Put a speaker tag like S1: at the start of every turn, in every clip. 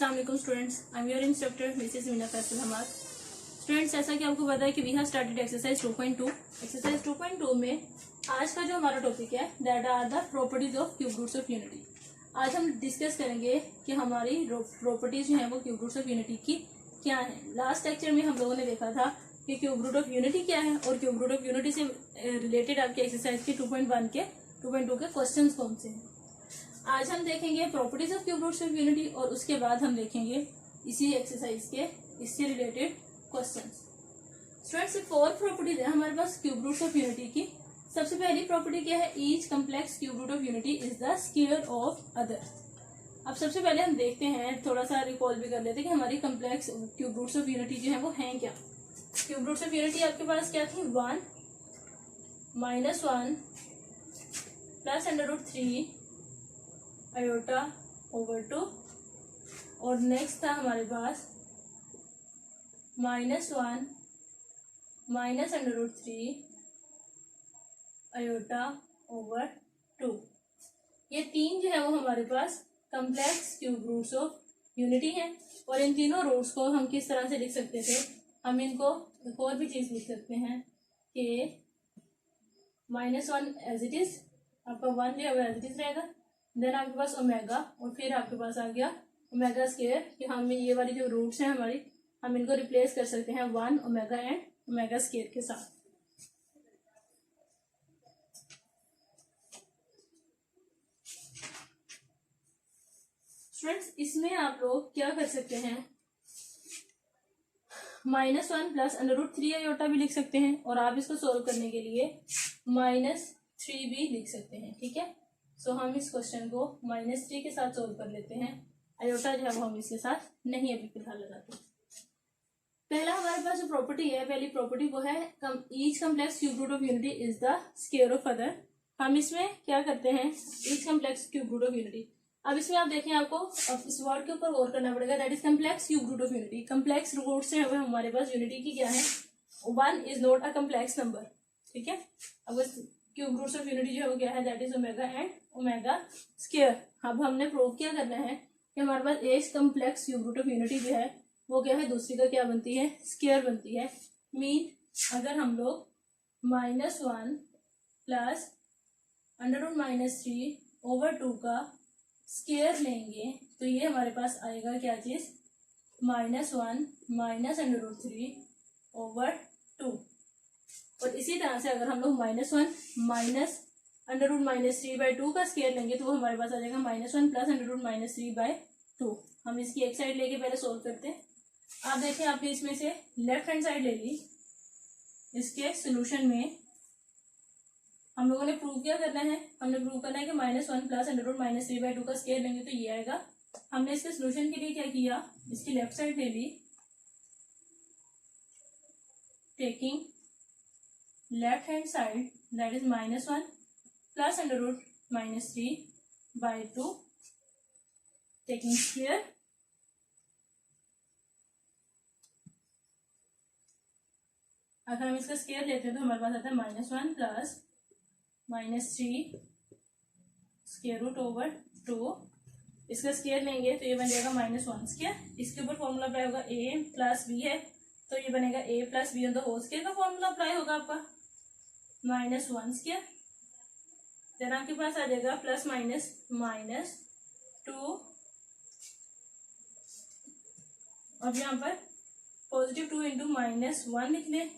S1: अस्सलाम students, I am your instructor Mrs Meena Faisal Hamad. Students, जैसा कि आपको पता है कि we have started exercise 2.2। Exercise 2.2 में आज का जो हमारा टॉपिक है that are the properties of cube roots of unity. आज हम डिस्कस करेंगे कि हमारी प्रॉपर्टीज जो है वो क्यूब रूट्स ऑफ यूनिटी की क्या है। लास्ट लेक्चर में हम लोगों ने देखा था कि क्यूब रूट ऑफ यूनिटी क्या है और क्यूब रूट ऑफ यूनिटी से रिलेटेड आपके एक्सरसाइज के 2.1 के 2.2 के क्वेश्चन कौन से हैं। आज हम देखेंगे properties of cube roots of unity और उसके बाद हम देखेंगे इसी एक्सरसाइज के इससे रिलेटेड क्वेश्चंस। स्टूडेंट्स, 4 प्रॉपर्टीज है हमारे पास क्यूब रूट्स ऑफ यूनिटी की। सबसे पहली प्रॉपर्टी क्या है? Each complex cube root of unity is the square of other. अब सबसे पहले हम देखते हैं, थोड़ा सा रिकॉल भी कर लेते हैं कि हमारी complex cube roots of unity जो है वो हैं क्या। क्यूब रूट्स ऑफ यूनिटी आपके पास क्या थी? 1 -1 प्लस √3 आयोटा ओवर 2 और नेक्स्ट था हमारे पास -1 माइनस √3 आयोटा ओवर 2। ये तीन जो है वो हमारे पास complex cube roots of unity हैं। और इन तीनों रूट्स को हम किस तरह से लिख सकते थे? हम इनको एक और भी चीज लिख सकते हैं कि -1 एज इट इज, आपका 1 जो है वो एज इट इज रहेगा, देन आपके पास ओमेगा और फिर आपके पास आ गया ओमेगा स्क्वायर। कि हम ये वाली जो रूट्स हैं हमारी, हम इनको रिप्लेस कर सकते हैं 1 ओमेगा एंड ओमेगा स्क्वायर के साथ। स्टूडेंट्स, इसमें आप लोग क्या कर सकते हैं? -1 प्लस √3 आयोटा भी लिख सकते हैं और आप इसको सोल्व करने के लिए -3 भी लिख सकते हैं। ठीक है, सो हम इस क्वेश्चन को -3 के साथ सोल्व कर लेते हैं। आयोटा जो है वो हम इसके साथ नहीं अभी फिलहाल लगाते। पहला हमारे पास जो प्रॉपर्टी है, पहली प्रॉपर्टी वो है each complex cube root of unity is the square of other. हम इसमें क्या करते हैं? Each complex cube root of unity. अब इसमें आप देखें, आपको अब इस वर्ड के ऊपर गौर करना पड़ेगा, that is complex cube root of unity. Complex root से हमारे पास यूनिटी की क्या है? 1 is not a complex number. ठीक है, अब क्यूब रूट्स ऑफ यूनिटी जो है वो क्या है? That is omega and omega square. अब हमने प्रूव क्या करना है कि हमारे पास एक complex cube root of unity जो है वो क्या है? दूसरी का क्या बनती है? स्क्वायर बनती है। मीन अगर हम लोग -1 प्लस √-3 ओवर 2 का स्क्वायर लेंगे तो ये हमारे पास आएगा क्या चीज? -1 माइनस √3 ओवर 2। और इसी तरह से अगर हम लोग -1 माइनस √-3/2 का स्क्वायर लेंगे तो वो हमारे पास आ जाएगा -1 प्लस √-3/2। हम इसकी एक साइड लेके पहले सोल्व करते हैं। आप देखें, आपने इसमें से लेफ्ट हैंड साइड ले ली। इसके सोल्यूशन में हम लोगों ने प्रूव क्या करना है? हमने प्रूव करना है कि -1 प्लस √-3/2 का स्क्वायर लेंगे तो ये आएगा। हमने इसके सोल्यूशन के लिए क्या किया? इसकी लेफ्ट साइड ले ली, taking left hand side that is -1 plus √-3/2 taking square. अगर हम इसका स्क्वायर लेते हैं तो हमारे पास आता है -1 प्लस -3 स्क्वायर रूट ओवर 2। इसका स्क्वायर लेंगे तो ये बन जाएगा -1 स्क्वायर। इसके ऊपर फॉर्मूला अप्लाई होगा, a प्लस b है तो ये बनेगा a plus b on the whole square का फॉर्मूला अप्लाई होगा आपका -1 स्क्वायर। देन आपके पास आ जाएगा प्लस -2। अब यहाँ पर +2 इंटू -1 लिख लें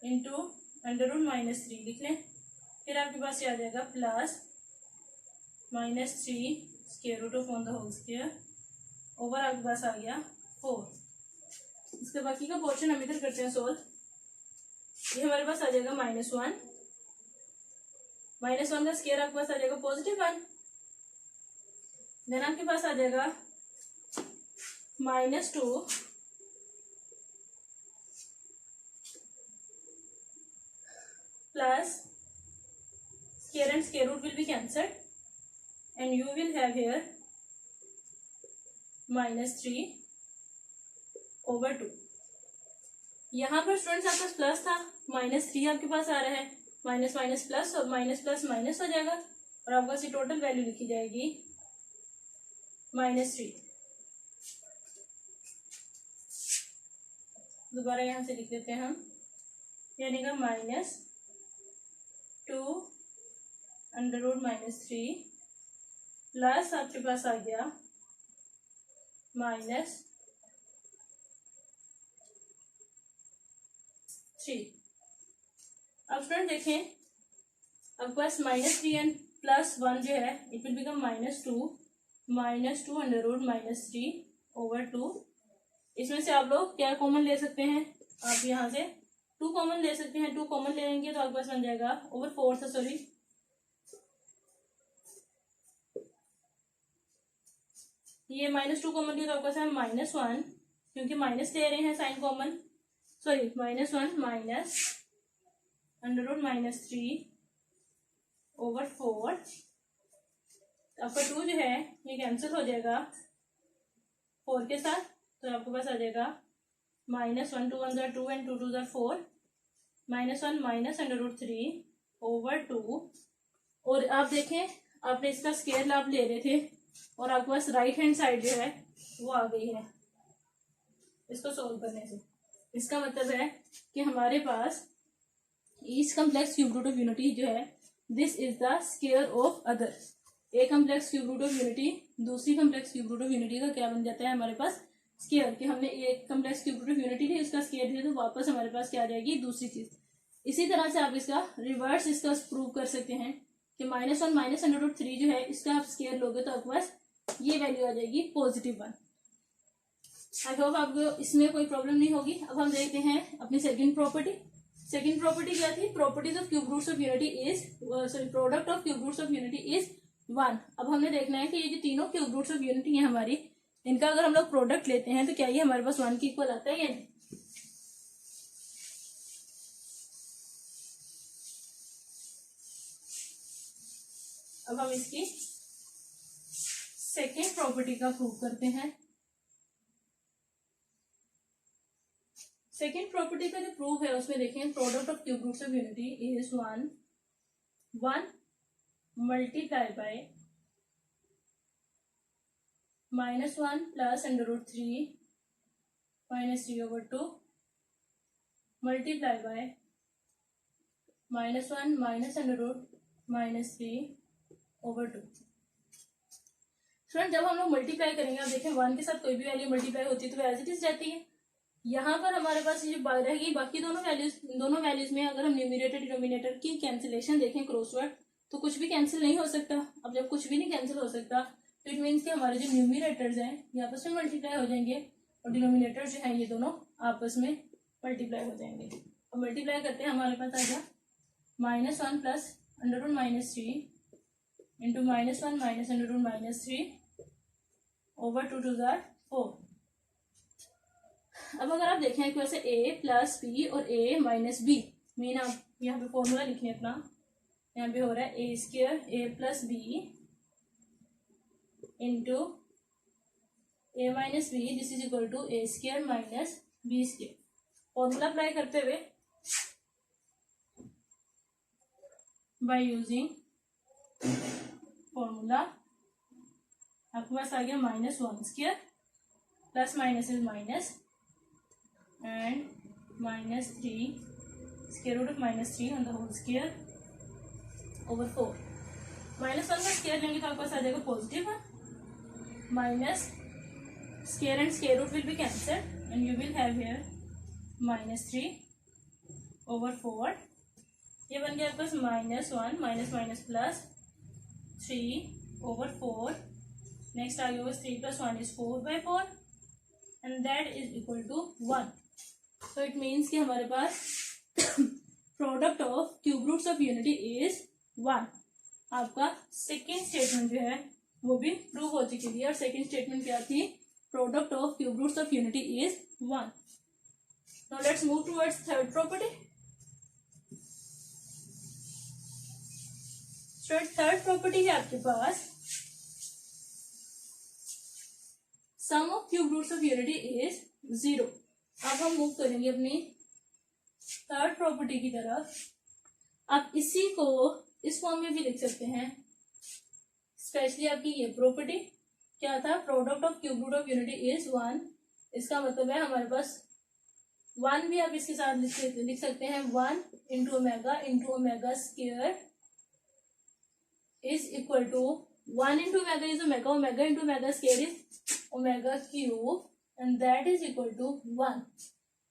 S1: इंटू √-3 लिख लें। फिर आपके पास ये आ जाएगा plus -3 square root of on the whole square over आपके पास आ गया 4। इसके बाकी का पोर्शन हम इधर करते हैं सोल्व। ये हमारे पास आ जाएगा -1 का स्क्वायर आपके पास आ जाएगा +1। देन आपके पास आ जाएगा -2 plus square and square root will be cancelled and you will have here -3 over 2। यहाँ पर स्टूडेंट्स आपके पास प्लस था, -3 आपके पास आ रहा है, माइनस माइनस प्लस और माइनस प्लस माइनस हो जाएगा और आपके पास ये टोटल वैल्यू लिखी जाएगी -3। दोबारा यहाँ से लिख देते हैं हम, यानी का -2√-3 प्लस आपके पास आ गया -3। अब स्टूडेंट देखें, आपके पास -3 एंड +1 जो है इट विल बिकम -2√-3/2। इसमें से आप लोग क्या कॉमन ले सकते हैं, आप यहाँ से 2 कॉमन ले सकते हैं। 2 कॉमन ले लेंगे तो आपके पास बन जाएगा /4 था, सॉरी, ये -2 कॉमन लिया तो आपके पास है -1, क्योंकि माइनस ले रहे हैं साइन कॉमन, सॉरी -1 -√-3/4। आपका 2 जो है ये कैंसिल हो जाएगा 4 के साथ, तो आपके पास आ जाएगा -1 2 1 2 एंड 2 2 4, -1 -√3/2। और आप देखें, आपने इसका स्क्वायर आप ले रहे थे और आपके पास राइट हैंड साइड जो है वो आ गई है इसको सोल्व करने से। इसका मतलब है कि हमारे पास each complex cube root of unity जो है, this is the square of other. एक complex cube root of unity दूसरी complex cube root of unity का क्या बन जाता है हमारे पास, स्क्वायर। कि हमने एक complex cube root of unity ली, उसका स्क्वायर लिया, तो वापस हमारे पास क्या आ जाएगी, दूसरी चीज। इसी तरह से आप इसका रिवर्स इसका प्रूव कर सकते हैं कि -1 -√3 जो है इसका आप स्क्वायर लोगे तो आपके पास ये वैल्यू आ जाएगी +1। आई होप आपको इसमें कोई प्रॉब्लम नहीं होगी। अब हम देखते हैं अपनी सेकंड प्रॉपर्टी। सेकंड प्रॉपर्टी क्या थी, properties of cube roots of unity is, sorry, product of cube roots of unity is 1। अब हमने देखना है कि ये जो तीनों क्यूब रूट्स ऑफ यूनिटी है हमारी, इनका अगर हम लोग प्रोडक्ट लेते हैं तो क्या ये हमारे पास 1 के इक्वल आता है या नहीं। अब हम इसकी सेकेंड प्रॉपर्टी का प्रूव करते हैं। सेकेंड प्रॉपर्टी का जो प्रूफ है उसमें देखें, product of cube roots of unity is 1 multiply by -1 + √3 -3/2 multiply by -1 -√-3/2। Friend, जब हम लोग मल्टीप्लाई करेंगे, आप देखें 1 के साथ कोई भी वैल्यू मल्टीप्लाई होती है तो एज इट इज रहती है। यहाँ पर हमारे पास ये रहेगी बाकी दोनों वैल्यूज में अगर हम न्यूमरेटर डिनोमिनेटर की कैंसिलेशन देखें क्रॉसवर्ड, तो कुछ भी कैंसिल नहीं हो सकता। अब जब कुछ भी नहीं कैंसिल हो सकता तो इट मीन्स कि हमारे जो न्यूमरेटर्स हैं ये आपस में मल्टीप्लाई हो जाएंगे और डिनोमिनेटर जो है ये दोनों आपस में मल्टीप्लाई हो जाएंगे। अब मल्टीप्लाई करते हैं, हमारे पास आएगा -1 + √-3 इंटू -1 -√-3/2 4। अब अगर आप देखें कि वैसे a + b और a - b, मीन आप यहाँ पे फॉर्मूला लिखिए अपना, यहाँ पे हो रहा है a² a + b into a - b, this is equal to a² - b²। Formula apply करते हुए बाय यूजिंग फॉर्मूला आपके पास आ गया -1² plus minus is minus and -3 square root of -3 on the whole square over 4। -1 का स्क्वायर लेंगे तो आपके पास आ जाएगा +1, minus square and square root will be cancelled and you will have here -3/4। ये बन गया आपके पास -1 माइनस माइनस प्लस 3/4। नेक्स्ट आ गया 3 + 1 is 4/4 and that is equal to 1। तो इट मीन्स कि हमारे पास product of cube roots of unity is 1। आपका सेकेंड स्टेटमेंट जो है वो भी प्रूव हो चुकी थी। और सेकेंड स्टेटमेंट क्या थी, product of cube roots of unity is 1। Now let's move towards third property. Third property है आपके पास sum of cube roots of unity is 0। अब हम मूव करेंगे अपनी थर्ड प्रॉपर्टी की तरफ। आप इसी को इस फॉर्म में भी लिख सकते हैं, स्पेशली आपकी ये प्रॉपर्टी क्या था, product of cube root of unity is 1। इसका मतलब है हमारे पास 1 भी आप इसके साथ लिख सकते हैं, 1 into omega square is equal to 1 into omega is omega, omega into omega square is omega cube and that is equal to 1।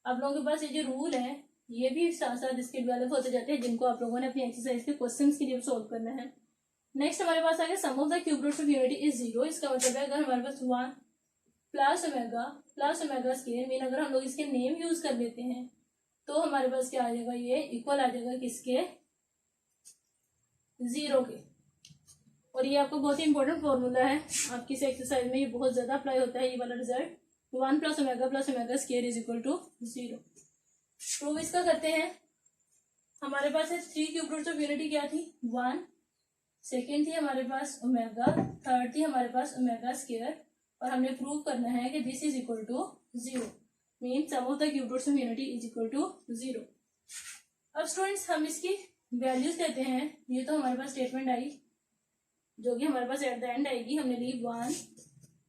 S1: आप लोगों के पास ये जो रूल है ये भी साथ साथ इसके डेवलप होते जाते हैं, जिनको आप लोगों ने अपनी एक्सरसाइज के क्वेश्चंस के लिए सॉल्व करना है। नेक्स्ट हमारे पास आ गया sum of the cube roots of unity is 0। इसका मतलब है अगर हमारे पास 1 प्लस ओमेगा स्क्वायर मीन अगर हम लोग इसके नेम यूज कर लेते हैं तो हमारे पास क्या आ जाएगा, ये इक्वल आ जाएगा किसके, 0 के। और ये आपको बहुत ही इंपॉर्टेंट फॉर्मूला है, आपकी इस एक्सरसाइज में ये बहुत ज्यादा अप्लाई होता है ये वाला result. 1 plus omega square is equal to 0। Prove इसका करते हैं। हमारे पास है 3 क्यूब रूट्स ऑफ यूनिटी क्या थी, 1, सेकेंड थी हमारे पास ओमेगा, थर्ड थी हमारे पास ओमेगा स्क्वायर, और हमने प्रूव करना है कि this is equal to 0 mean sum of the cube roots of unity is equal to 0। अब स्टूडेंट्स हम इसकी वैल्यूज लेते हैं। ये तो हमारे पास स्टेटमेंट आई जो कि हमारे पास एट द एंड आएगी। हमने ली 1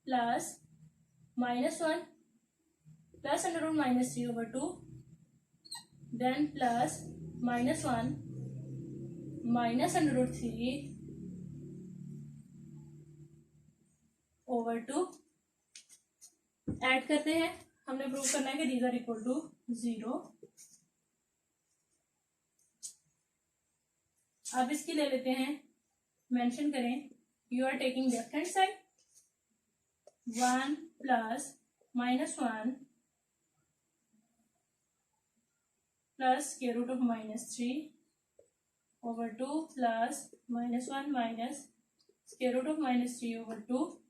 S1: plus -1 plus √-3/2 then plus -1 minus √3/2 add करते हैं। हमने प्रूव करना है कि दीज आर इक्वल टू 0। अब इसकी ले लेते हैं, मेंशन करें, you are taking left hand side 1 plus -1 plus square root of -3/2 plus -1 minus square root of -3/2।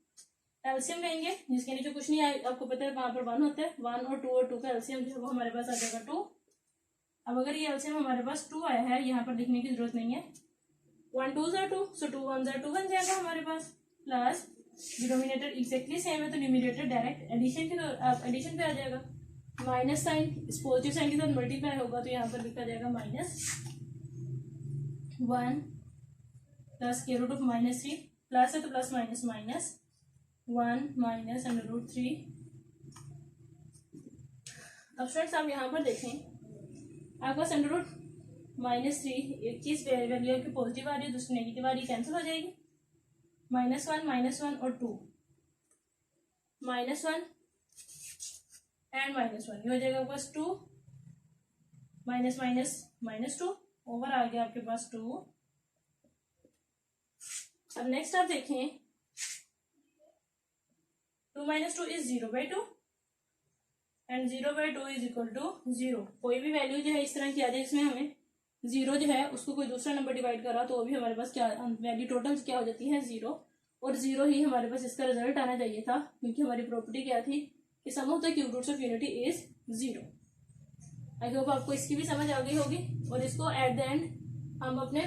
S1: LCM लेंगे जिसके नीचे कुछ नहीं आए, आपको पता है वहां पर 1 होता है, 1 और 2 और 2 का एलसीएम जो है वो हमारे पास आ जाएगा 2। अब अगर ये एलसीएम हमारे पास 2 आया है, यहाँ पर लिखने की जरूरत नहीं है, 1 2 ज़ा 2, सो 2 1 ज़ा 2 बन जाएगा हमारे पास, प्लस डिनोमिनेटर एक्जैक्टली सेम है तो न्यूमिनेटर डायरेक्ट एडिशन पे आ जाएगा, माइनस साइन इस पॉजिटिव साइन के साथ मल्टीप्लाई होगा तो यहाँ पर लिखा जाएगा -1 plus square root of -3, plus है तो प्लस माइनस माइनस 1 माइनस √3। अब स्टूडेंट्स आप यहाँ पर देखें, आपका √-3 एक चीज वैल्यू की पॉजिटिव आ रही है, दूसरी नेगेटिव आ रही है, कैंसिल हो जाएगी। -1 और 2 -1 एंड -1 ये हो जाएगा आपके पास 2 माइनस -2 ओवर आ गया आपके पास 2। अब नेक्स्ट आप देखें 2 - 2 is 0/2 and 0/2 is equal to 0। कोई भी वैल्यू जो है इस तरह की आ जाए इसमें हमें 0 जो है उसको कोई दूसरा नंबर डिवाइड करा तो भी हमारे पास क्या वैल्यू टोटल क्या हो जाती है 0, और 0 ही हमारे पास इसका रिजल्ट आना चाहिए था, क्योंकि हमारी प्रॉपर्टी क्या थी कि sum of the cube roots of unity is 0। I hope आपको इसकी भी समझ आ गई होगी। और इसको एट द एंड हम अपने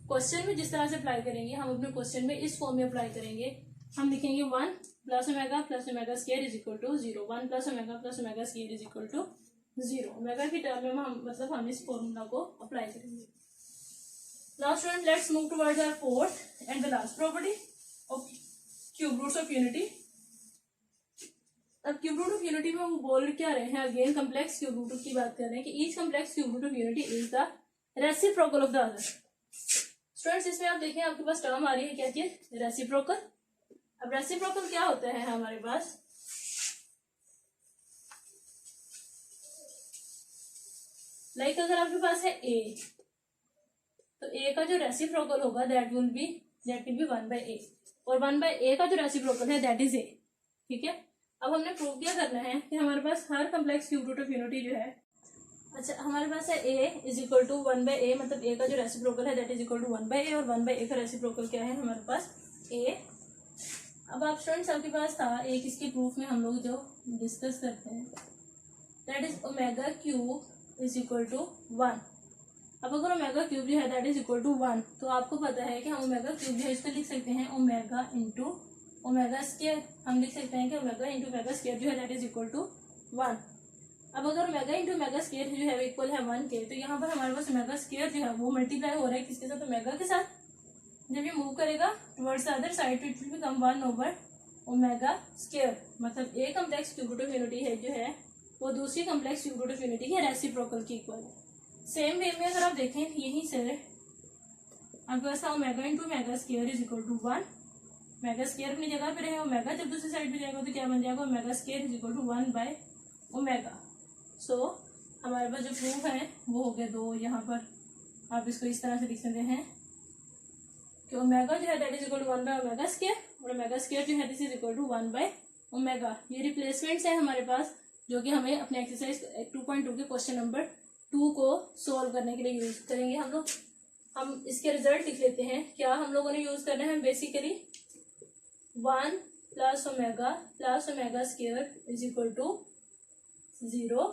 S1: क्वेश्चन में जिस तरह से अप्लाई करेंगे, हम अपने क्वेश्चन में इस फॉर्म में अप्लाई करेंगे। हम लिखेंगे 1 plus omega square is equal to 0, 1 plus omega square is equal to 0। Omega की टर्म में हम इस फॉर्मूला को अप्लाई करेंगे। Now student let's move towards our fourth and the last property of cube roots of unity. अब cube root of unity में हम बोल क्या रहे हैं, अगेन कम्प्लेक्स क्यूब रूट की बात कर रहे हैं कि each complex cube root of unity is the reciprocal of the other. Students इसमें आप देखें आपके पास टर्म आ रही है क्या चीज, रेसिप्रोकल। अब रेसिप्रोकल क्या होता है हमारे पास, लाइक अगर आपके पास है a तो a का जो रेसिप्रोकल होगा दैट विल बी 1/a, और 1/a का जो रेसिप्रोकल है दैट इज a। ठीक है, अब हमने प्रूव क्या करना है कि हमारे पास हर complex cube root of unity जो है, अच्छा हमारे पास है a is equal to 1/a, मतलब a का जो रेसिप्रोकल है that is equal to 1/a, और 1/a का रेसिप्रोकल क्या है हमारे पास a। अब आप स्टूडेंट्स आपके पास था एक इसके प्रूफ में हम लोग जो डिस्कस करते हैं that is omega cube is equal to 1। अब अगर ओमेगा क्यूब जो है दैट इज इक्वल टू 1 तो आपको पता है कि हम ओमेगा क्यूब जो है इसको लिख सकते हैं ओमेगा इंटू ओमेगा स्क्वायर। हम लिख सकते हैं कि ओमेगा इंटू ओमेगा स्क्वायर जो है दैट इज इक्वल टू 1। अब अगर ओमेगा इंटू ओमेगा स्क्वायर जो है इक्वल है 1 के, तो यहाँ पर हमारे पास ओमेगा स्क्वायर जो है वो मल्टीप्लाई हो रहा है किसके साथ, ओमेगा के साथ। जब ये मूव करेगा टुवर्ड्स द अदर साइड तो इट विल बिकम 1/ओमेगा स्क्वायर। मतलब a complex cube root of unity है जो है वो दूसरी complex cube root of unity के रेसिप्रोकल की इक्वल है। सेम वे में अगर आप देखें यहीं से आपके पास omega into omega square is equal to 1, omega square अपनी जगह पे रहे, ओमेगा जब दूसरी साइड पे जाएगा तो क्या बन जाएगा, omega square is equal to 1 by omega. So हमारे पास जो प्रूफ है वो हो गया 2। यहाँ पर आप इसको इस तरह से लिख सकते हैं कि ओमेगा जो है that is equal to 1 by omega square, और ओमेगा स्क्वायर जो है this is equal to 1 by omega. ये रिप्लेसमेंट्स है हमारे पास जो कि हमें अपने एक्सरसाइज 2.2 के क्वेश्चन नंबर 2 को सोल्व करने के लिए यूज करेंगे हम लोग। हम इसके रिजल्ट लिख लेते हैं। क्या हम लोगों ने यूज करना है, basically 1 plus omega square is equal to 0,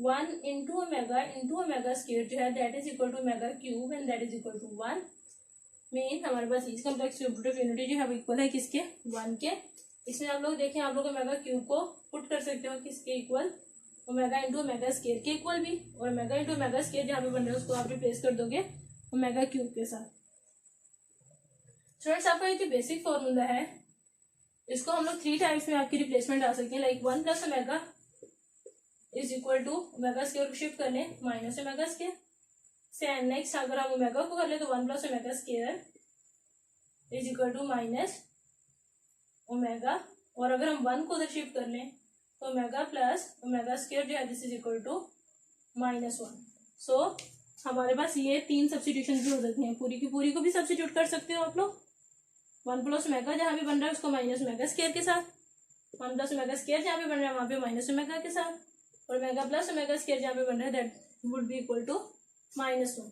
S1: 1 into omega square जो है that is equal to omega cube and that is equal to 1। Mean हमारे पास इस complex cube root of unity जो है वो इक्वल है किसके, 1 के। इसमें आप लोग देखें, आप लोग ओमेगा क्यूब को पुट कर सकते हो किसके equal, omega into omega square के इक्वल भी, और ओमेगा इंटू ओमेगा स्क्वायर जहाँ पे बन रहा है उसको आप रिप्लेस कर दोगे ओमेगा क्यूब के साथ। स्टूडेंट्स आपका ये जो बेसिक फॉर्मूला है इसको हम लोग 3 टाइप्स में आपकी रिप्लेसमेंट आ सकते हैं, like 1 plus omega is equal to omega square को शिफ्ट कर लें माइनस ओमेगा स्क्वायर से। नेक्स्ट अगर हम ओमेगा को कर ले तो 1 plus omega square is equal to minus omega, और अगर हम 1 को उधर शिफ्ट कर लें तो ओमेगा प्लस ओमेगा स्क्वायर जो है दिस इज इक्वल टू -1। सो हमारे पास ये 3 सब्स्टिट्यूशन भी हो सकती हैं। पूरी की पूरी को भी सब्स्टिट्यूट कर सकते हो आप लोग। 1 प्लस ओमेगा जहाँ भी बन रहा है उसको माइनस ओमेगा स्क्वायर के साथ, 1 प्लस ओमेगा स्क्वायर जहाँ पे बन रहा है वहाँ पे माइनस ओमेगा के साथ, और ओमेगा प्लस ओमेगा स्क्वायर जहाँ पे बन रहा है that would be equal to -1।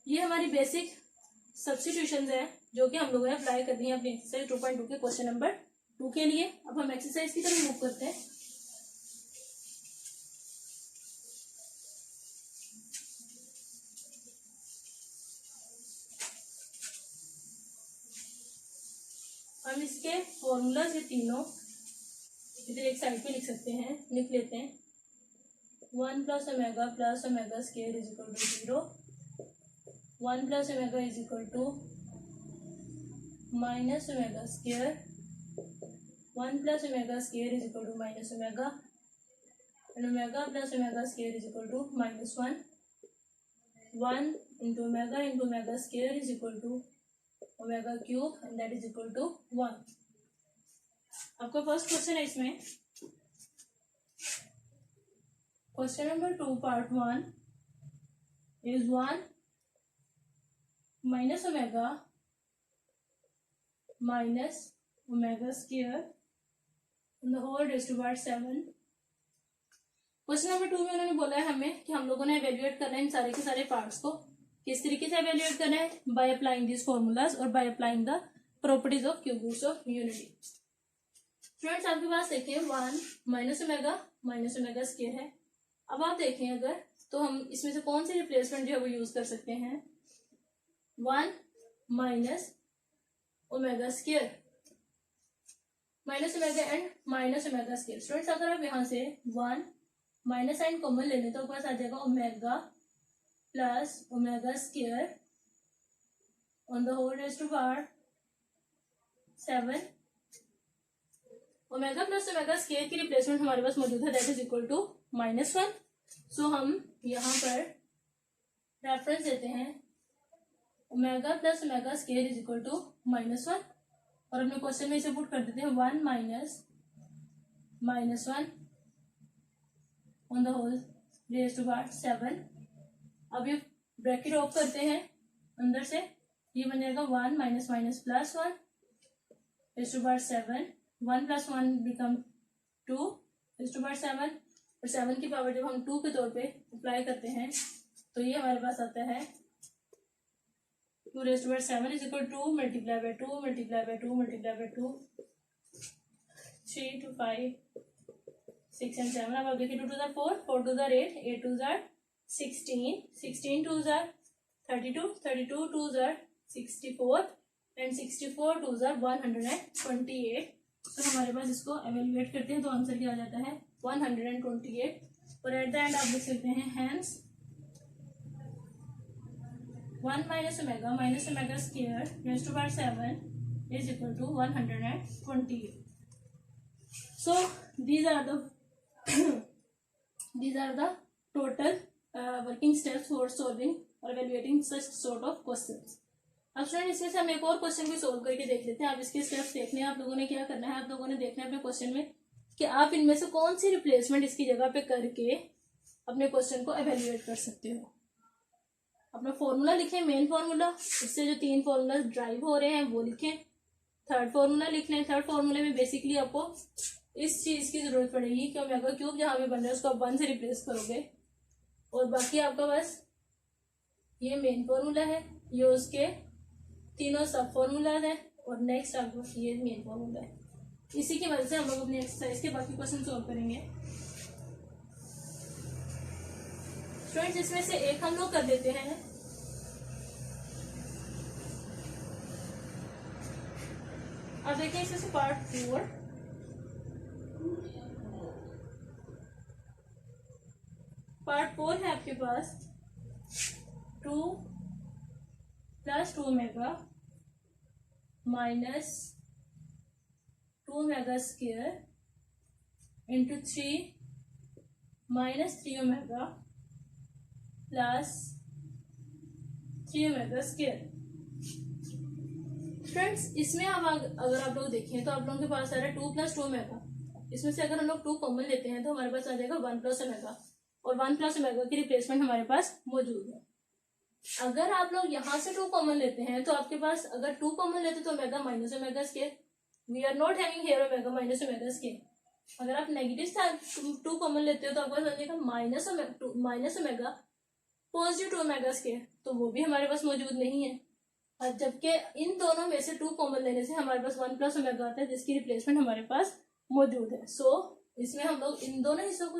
S1: ये हमारी बेसिक सब्स्टिट्यूशंस है जो कि हम लोगों ने अप्लाई करनी है अपनी एक्सरसाइज 2.2 के क्वेश्चन नंबर 2 के लिए। अब हम एक्सरसाइज की तरफ मूव करते हैं। हम इसके फॉर्मूलाज ये तीनों इधर एक साइड पे लिख सकते हैं, लिख लेते हैं। 1 plus omega square is equal to 0, 1 plus omega is equal to minus omega square, 1 plus omega square is equal to minus omega, and omega plus omega square is equal to -1, 1 into omega square is equal to omega cube and that is equal to 1। आपका first question है इसमें, question number 2 part 1 is 1 minus omega square the whole raised to power 7। Question number 2 में उन्होंने बोला है हमें कि हम लोगों ने एवेल्युएट करना है इन सारे के सारे पार्ट्स को। किस तरीके से एवेल्युएट करना है, बाय अप्लाइंग दिस फॉर्मूलाज और by applying the properties of cube roots of unity. Students आपके पास देखिए 1 माइनस ओमेगा स्क्वायर है। अब आप देखें अगर तो हम इसमें से कौन सी रिप्लेसमेंट जो है वो यूज कर सकते हैं, 1 minus omega square, minus omega and minus omega square. Students अगर आप यहाँ से 1 माइनस साइन कॉमन ले लें तो पास आ जाएगा omega plus omega square on the whole raised to power 7। Omega plus omega square की रिप्लेसमेंट हमारे पास मौजूद है that is equal to -1। So हम यहाँ पर रेफरेंस देते हैं omega plus omega square is equal to -1, और अपने क्वेश्चन में इसे पुट कर देते हैं 1 minus -1 on the whole raised to power 7। अब ये ब्रैकेट ऑफ करते हैं अंदर से, ये बन जाएगा 1 minus minus plus 1 raised to power 7, 1 plus 1 become 2 raised to power 7, और 7 की पावर जब हम 2 के तौर पे अप्लाई करते हैं तो ये हमारे पास आता है 2 raised to power 7 is equal 2 multiply by 2 multiply by 2 multiply by 2, 3 to 5 6 and 7। अब देखिए 2 to the 4, 4 to the 8, 8 to the 16, 16 to the 32, 32 to the 64 and 64 to the 128। तो हमारे पास इसको एवेल्युएट करते हैं तो आंसर क्या आ जाता है 128, और एट द एंड आप देख सकते हैं hence 1 minus omega square raised to power 7 is equal to 128। So these are the these are the total working steps for solving or evaluating such sort of questions. अब student इसमें से हम एक और क्वेश्चन भी सोल्व करके देख लेते हैं. आप इसके स्टेप्स देखने हैं. आप लोगों ने क्या करना है, आप लोगों ने देखना है अपने क्वेश्चन में कि आप इनमें से कौन सी रिप्लेसमेंट इसकी जगह पे करके अपने क्वेश्चन को एवेल्युएट कर सकते हो. अपना फॉर्मूला लिखें, मेन फॉर्मूला, इससे जो 3 फॉर्मूला ड्राइव हो रहे हैं वो लिखें. थर्ड फॉर्मूला लिख लें. थर्ड फॉर्मूले में बेसिकली आपको इस चीज की जरूरत पड़ेगी कि ओमेगा क्यूब जहां पे बन रहा है उसको आप 1 से रिप्लेस करोगे और बाकी आपका बस ये मेन फॉर्मूला है, ये उसके तीनों सब फॉर्मूला है और नेक्स्ट आपको ये मेन फॉर्मूला है. इसी की वजह से हम लोग अपनी एक्सरसाइज के बाकी क्वेश्चन सॉल्व करेंगे. स्टूडेंट्स इसमें से एक हम लोग कर देते हैं. अब देखिए इसमें से पार्ट 4. पार्ट 4 है आपके पास 2 + 2 omega minus 2 omega square into 3 minus 3 omega plus 3 omega square. Friends इसमें हम अगर आप लोग देखें तो आप लोगों के पास आ रहा है 2 + 2 ओमेगा. इसमें से अगर हम लोग 2 कॉमन लेते हैं तो हमारे पास आ जाएगा 1 + ओमेगा और 1 + ओमेगा की रिप्लेसमेंट हमारे पास मौजूद है. अगर आप लोग यहाँ से 2 कॉमन लेते हैं तो आपके पास अगर 2 कॉमन लेते तो omega minus omega square. We are not having here omega minus omega square. अगर आप नेगेटिव 2 कॉमन लेते हो तो आपके पास आ जाएगा minus omega positive 2 omega square. तो वो भी हमारे पास मौजूद नहीं है. और जबकि इन दोनों में से 2 कॉमन लेने से हमारे पास 1 + ओमेगा आता है जिसकी रिप्लेसमेंट हमारे पास मौजूद है. सो इसमें हम लोग इन दोनों हिस्सों को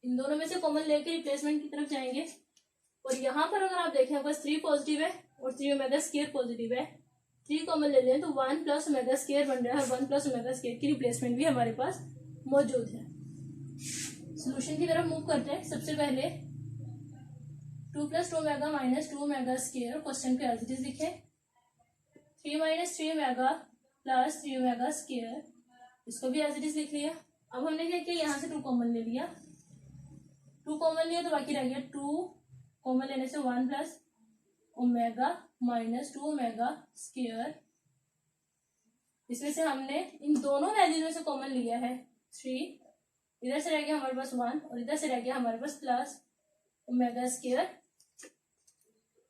S1: इन दोनों में से कॉमन लेके रिप्लेसमेंट की तरफ जाएंगे. और यहाँ पर अगर आप देखें आपके पास 3 पॉजिटिव है और 3 ओमेगा स्क्वायर पॉजिटिव है. 3 कॉमन ले लें तो 1 + ओमेगा स्क्वायर बन रहा है. 1 + ओमेगा स्क्वायर की रिप्लेसमेंट भी हमारे पास मौजूद है. सोल्यूशन की तरफ मूव करते हैं. सबसे पहले 2 + 2 omega minus 2 omega square question पे एज इट इज लिखे. 3 - 3 ओमेगा प्लस 3 ओमेगा स्क्वायर, इसको भी एज इट इज लिख लिया. अब हमने क्या किया, यहाँ से 2 कॉमन ले लिया. 2 कॉमन लिया तो बाकी रह गया 2 कॉमन लेने से 1 + ओमेगा माइनस 2 ओमेगा स्क्वायर. इसमें से हमने इन दोनों वैल्यूज में से कॉमन लिया है 3. इधर से रह गया हमारे पास 1 और इधर से रह गया हमारे पास प्लस ओमेगा स्क्वायर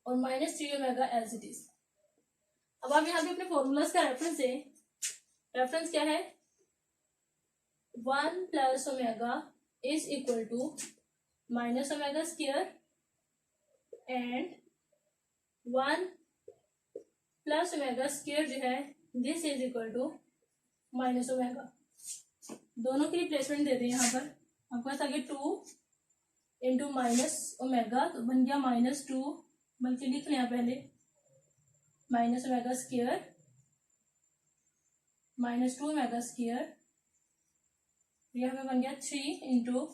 S1: और minus 3 omega as it is. अब आप यहाँ पे अपने फॉर्मूलाज का रेफरेंस है. रेफरेंस क्या है, 1 + omega is equal to minus omega square and 1 + omega square जो है this is equal to minus omega. दोनों की रिप्लेसमेंट दे दें. यहाँ पर आपके पास आगे 2 इंटू माइनस ओमेगा तो बन गया -2, बल्कि लिख लें पहले minus omega square -2 omega square. यहाँ पे बन गया 3 into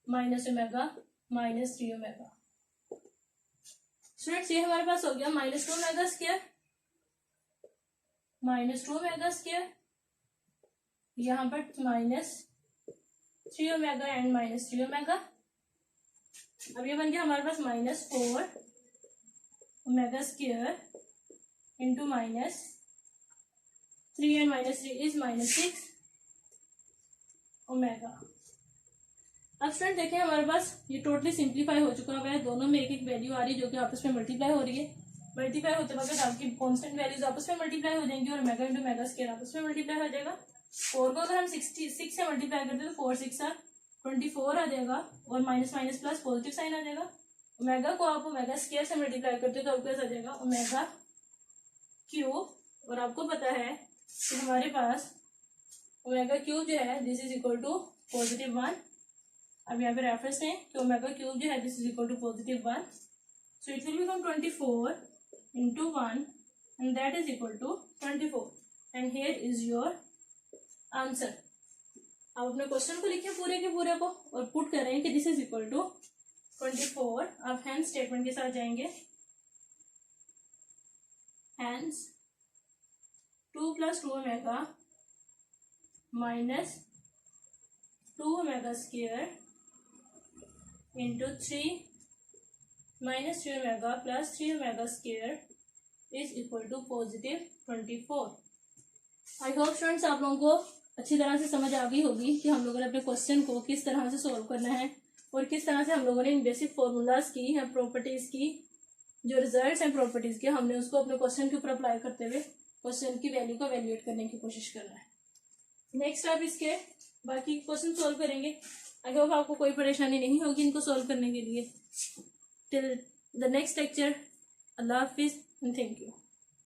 S1: minus omega minus 3 omega. Students ये हमारे पास हो गया -2 ओमेगा स्क्वायर -2 ओमेगा स्क्वायर. यहाँ पर -3 ओमेगा एंड -3 ओमेगा. अब ये बन गया हमारे पास -4 omega square into -3 and -3 is -6 omega. अब स्टूडेंट देखें हमारे पास ये टोटली सिंप्लीफाई हो चुका है. दोनों में एक एक वैल्यू आ रही है जो कि आपस में मल्टीप्लाई हो रही है. मल्टीप्लाई होते वक्त आपकी कांस्टेंट वैल्यूज आपस में मल्टीप्लाई हो जाएंगी और ओमेगा इंटू ओमेगा स्क्वायर आपस में मल्टीप्लाई हो जाएगा. 4 को अगर हम 6 से मल्टीप्लाई करते हैं तो 4 6 24 आ जाएगा और minus minus plus positive sign आ जाएगा. ओमेगा को आप ओमेगा स्क्वायर से मल्टीप्लाई करते हो तो आपके पास आ जाएगा ओमेगा क्यूब. और आपको पता है कि हमारे पास ओमेगा क्यूब जो है दिस इज इक्वल टू +1. अब यहाँ पे रेफरेंस है कि ओमेगा क्यूब जो है this is equal to +1. So it will become 24 into 1 and that is equal to 24. And here is your answer. आप अपने क्वेश्चन को लिखें पूरे के पूरे को और पुट करें कि दिस इज इक्वल टू 24. आप हैंस स्टेटमेंट के साथ जाएंगे. Hence 2 + 2 omega minus 2 omega square into 3 minus 3 omega plus 3 omega square is equal to positive 24। I hope students आप लोगों को अच्छी तरह से समझ आ गई होगी कि हम लोगों ने अपने क्वेश्चन को किस तरह से सोल्व करना है और किस तरह से हम लोगों ने इन बेसिक फॉर्मूलाज की या प्रॉपर्टीज की जो रिजल्ट्स हैं प्रॉपर्टीज के हमने उसको अपने क्वेश्चन के ऊपर अप्लाई करते हुए क्वेश्चन की वैल्यू को वैल्यूएट करने की कोशिश करना है। नेक्स्ट आप इसके बाकी क्वेश्चन सोल्व करेंगे। आई होप आपको कोई परेशानी नहीं होगी इनको सोल्व करने के लिए। Till the next lecture, Allah Hafiz and thank you.